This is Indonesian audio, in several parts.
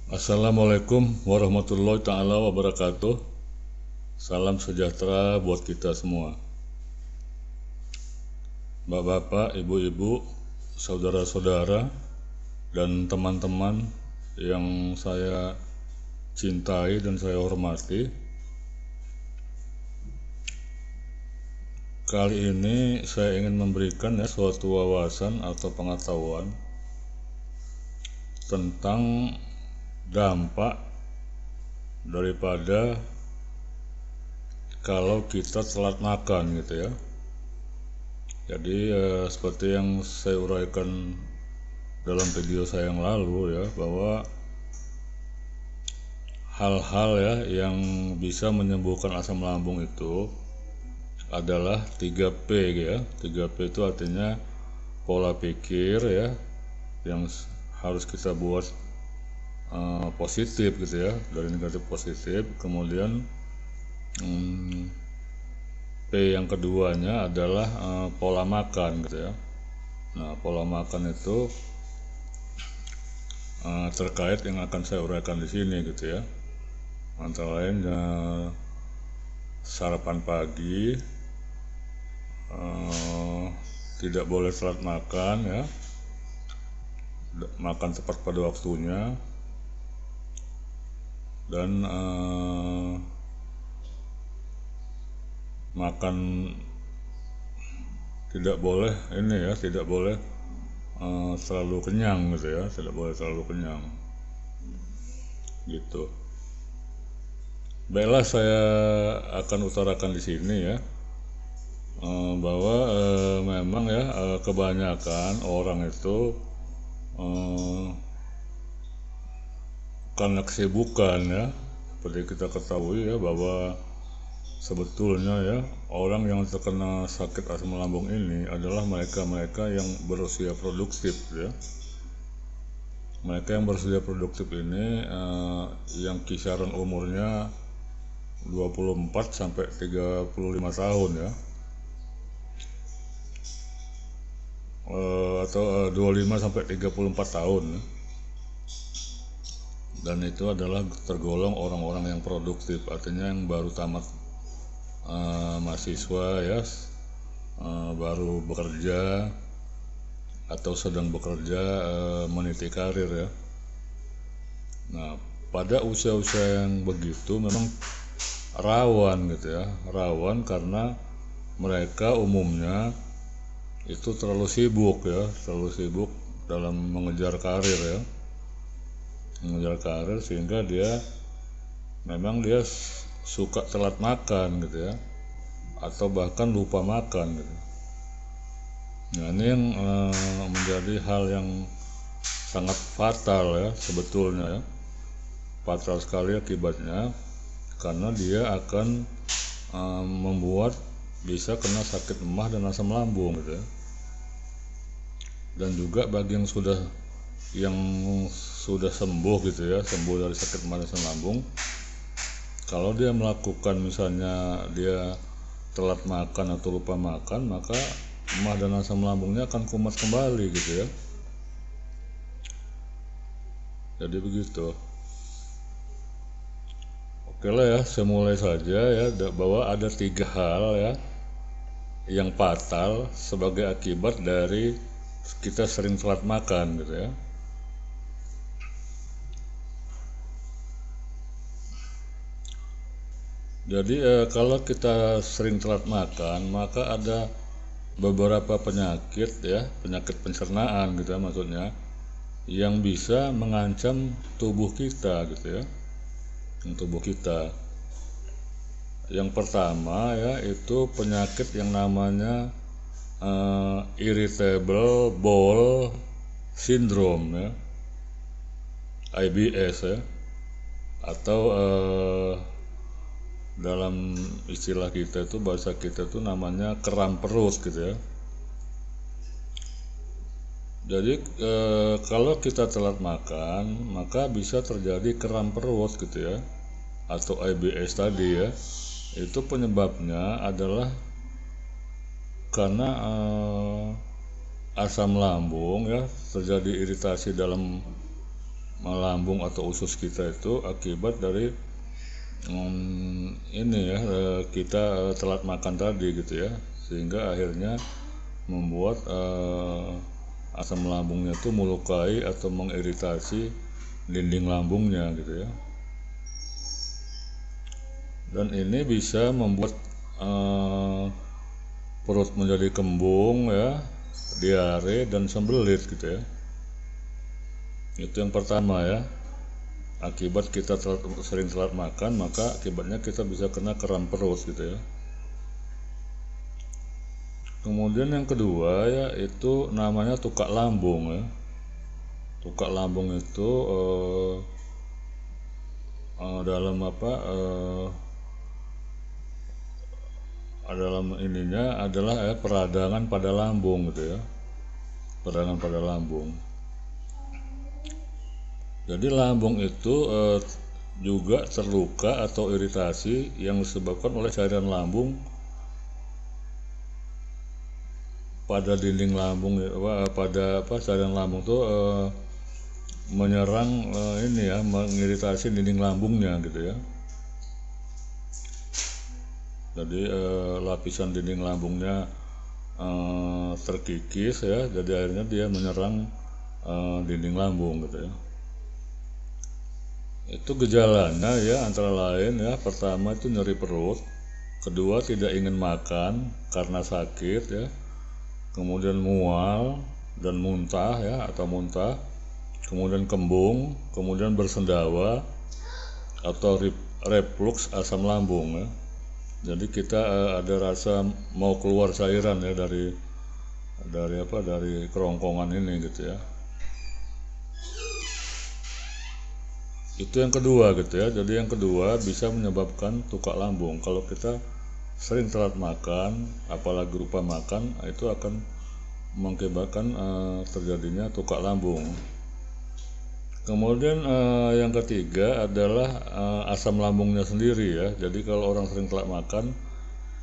Assalamualaikum warahmatullahi ta'ala wabarakatuh. Salam sejahtera buat kita semua. Bapak-bapak, ibu-ibu, saudara-saudara, dan teman-teman yang saya cintai dan saya hormati. Kali ini saya ingin memberikan suatu wawasan atau pengetahuan tentang dampak daripada kalau kita telat makan gitu ya. Jadi seperti yang saya uraikan dalam video saya yang lalu ya, bahwa hal-hal yang bisa menyembuhkan asam lambung itu adalah 3P ya. 3P itu artinya pola pikir ya, yang harus kita buat positif gitu ya, dari negatif positif. Kemudian P yang keduanya adalah pola makan gitu ya. Nah, pola makan itu terkait yang akan saya uraikan di sini gitu ya. Antara lain sarapan pagi, tidak boleh telat makan ya, makan tepat pada waktunya, dan makan tidak boleh terlalu kenyang gitu ya, tidak boleh terlalu kenyang gitu. Baiklah, saya akan utarakan di sini ya, bahwa memang ya kebanyakan orang itu karena kesibukan ya, seperti kita ketahui ya, bahwa sebetulnya ya orang yang terkena sakit asam lambung ini adalah mereka-mereka yang berusia produktif ya. Mereka yang berusia produktif ini yang kisaran umurnya 24 sampai 35 tahun ya, atau 25 sampai 34 tahun ya. Dan itu adalah tergolong orang-orang yang produktif, artinya yang baru tamat mahasiswa ya, baru bekerja atau sedang bekerja, meniti karir ya. Nah, pada usia-usia yang begitu memang rawan gitu ya, rawan karena mereka umumnya itu terlalu sibuk dalam mengejar karir ya, sehingga dia suka telat makan gitu ya, atau bahkan lupa makan gitu. Nah, ini yang menjadi hal yang sangat fatal ya sebetulnya ya, fatal sekali akibatnya, karena dia akan membuat bisa kena sakit emah dan asam lambung gitu ya. Dan juga bagi yang sudah sembuh gitu ya, sembuh dari sakit emah dan asam lambung, kalau dia melakukan misalnya dia telat makan atau lupa makan, maka emah dan asam lambungnya akan kumat kembali gitu ya. Jadi begitu. Oke lah ya, saya mulai saja ya, bahwa ada 3 hal ya yang fatal sebagai akibat dari kita sering telat makan gitu ya. Jadi kalau kita sering telat makan, maka ada beberapa penyakit ya, penyakit pencernaan gitu ya maksudnya, yang bisa mengancam tubuh kita gitu ya, tubuh kita. Yang pertama ya, itu penyakit yang namanya irritable bowel syndrome ya, IBS ya, atau dalam istilah kita itu, bahasa kita itu namanya kram perut gitu ya. Jadi kalau kita telat makan, maka bisa terjadi kram perut gitu ya, atau IBS tadi ya. Itu penyebabnya adalah karena asam lambung ya, terjadi iritasi dalam lambung atau usus kita itu akibat dari ini ya, kita telat makan tadi gitu ya, sehingga akhirnya membuat asam lambungnya itu melukai atau mengiritasi dinding lambungnya gitu ya. Dan ini bisa membuat perut menjadi kembung ya, diare dan sembelit gitu ya. Itu yang pertama ya. Akibat kita sering telat makan, maka akibatnya kita bisa kena kram perut gitu ya. Kemudian yang kedua ya, itu namanya tukak lambung ya. Tukak lambung itu dalam dalam ininya adalah peradangan pada lambung gitu ya. Peradangan pada lambung. Jadi lambung itu juga terluka atau iritasi yang disebabkan oleh cairan lambung pada dinding lambung, pada cairan lambung itu menyerang ini ya, mengiritasi dinding lambungnya gitu ya. Jadi lapisan dinding lambungnya terkikis ya, jadi akhirnya dia menyerang dinding lambung gitu ya. Itu gejalanya ya, antara lain ya, pertama itu nyeri perut, kedua tidak ingin makan karena sakit ya, kemudian mual dan muntah ya, atau muntah, kemudian kembung, kemudian bersendawa atau reflux asam lambung ya. Jadi kita ada rasa mau keluar cairan ya dari kerongkongan ini gitu ya. Itu yang kedua gitu ya. Jadi yang kedua bisa menyebabkan tukak lambung. Kalau kita sering telat makan, apalagi lupa makan, itu akan mengakibatkan terjadinya tukak lambung. Kemudian yang ketiga adalah asam lambungnya sendiri ya. Jadi kalau orang sering telat makan,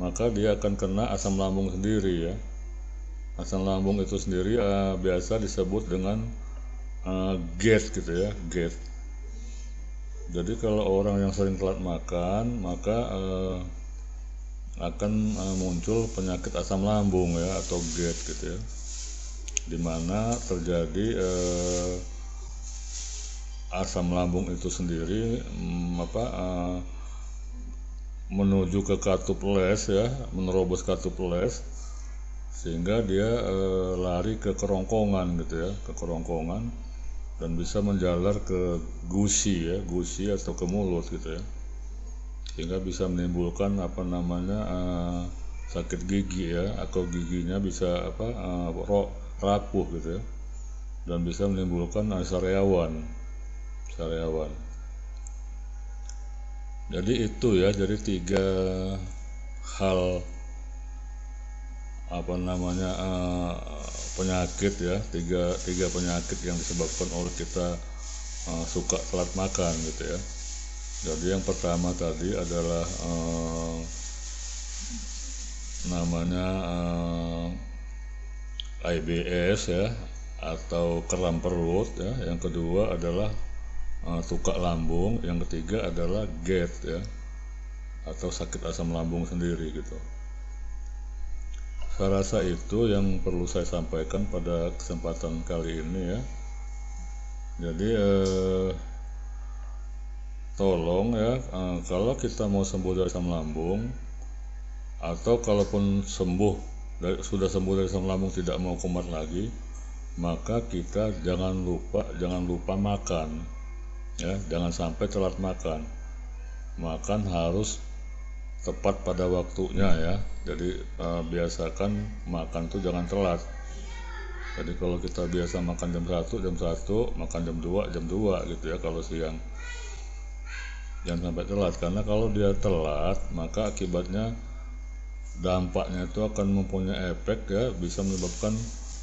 maka dia akan kena asam lambung sendiri ya. Asam lambung itu sendiri biasa disebut dengan GERD gitu ya, GERD. Jadi kalau orang yang sering telat makan, maka akan muncul penyakit asam lambung ya, atau GERD gitu ya, dimana terjadi asam lambung itu sendiri menuju ke katup les ya, menerobos katup les, sehingga dia lari ke kerongkongan gitu ya, ke kerongkongan, dan bisa menjalar ke gusi ya, gusi atau ke mulut gitu ya, sehingga bisa menimbulkan sakit gigi ya, atau giginya bisa rapuh gitu ya, dan bisa menimbulkan sariawan. Jadi itu ya, jadi 3 hal penyakit ya, tiga penyakit yang disebabkan oleh kita suka telat makan gitu ya. Jadi yang pertama tadi adalah IBS ya, atau kram perut ya. Yang kedua adalah tukak lambung. Yang ketiga adalah GERD ya, atau sakit asam lambung sendiri gitu. Saya rasa itu yang perlu saya sampaikan pada kesempatan kali ini ya. Jadi tolong ya, kalau kita mau sembuh dari asam lambung, atau kalaupun sudah sembuh dari asam lambung tidak mau kumat lagi, maka kita jangan lupa makan ya, jangan sampai telat makan. Makan harus tepat pada waktunya ya. Jadi biasakan makan tuh jangan telat. Jadi kalau kita biasa makan jam 1, makan jam 2 gitu ya kalau siang. Jangan sampai telat, karena kalau dia telat maka akibatnya dampaknya itu akan mempunyai efek ya, bisa menyebabkan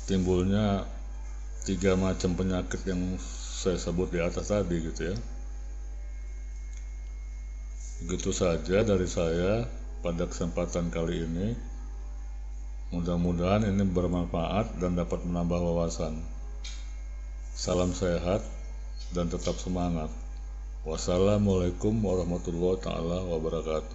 timbulnya 3 macam penyakit yang saya sebut di atas tadi gitu ya. Begitu saja dari saya pada kesempatan kali ini. Mudah-mudahan ini bermanfaat dan dapat menambah wawasan. Salam sehat, dan tetap semangat. Wassalamualaikum warahmatullahi taala wabarakatuh.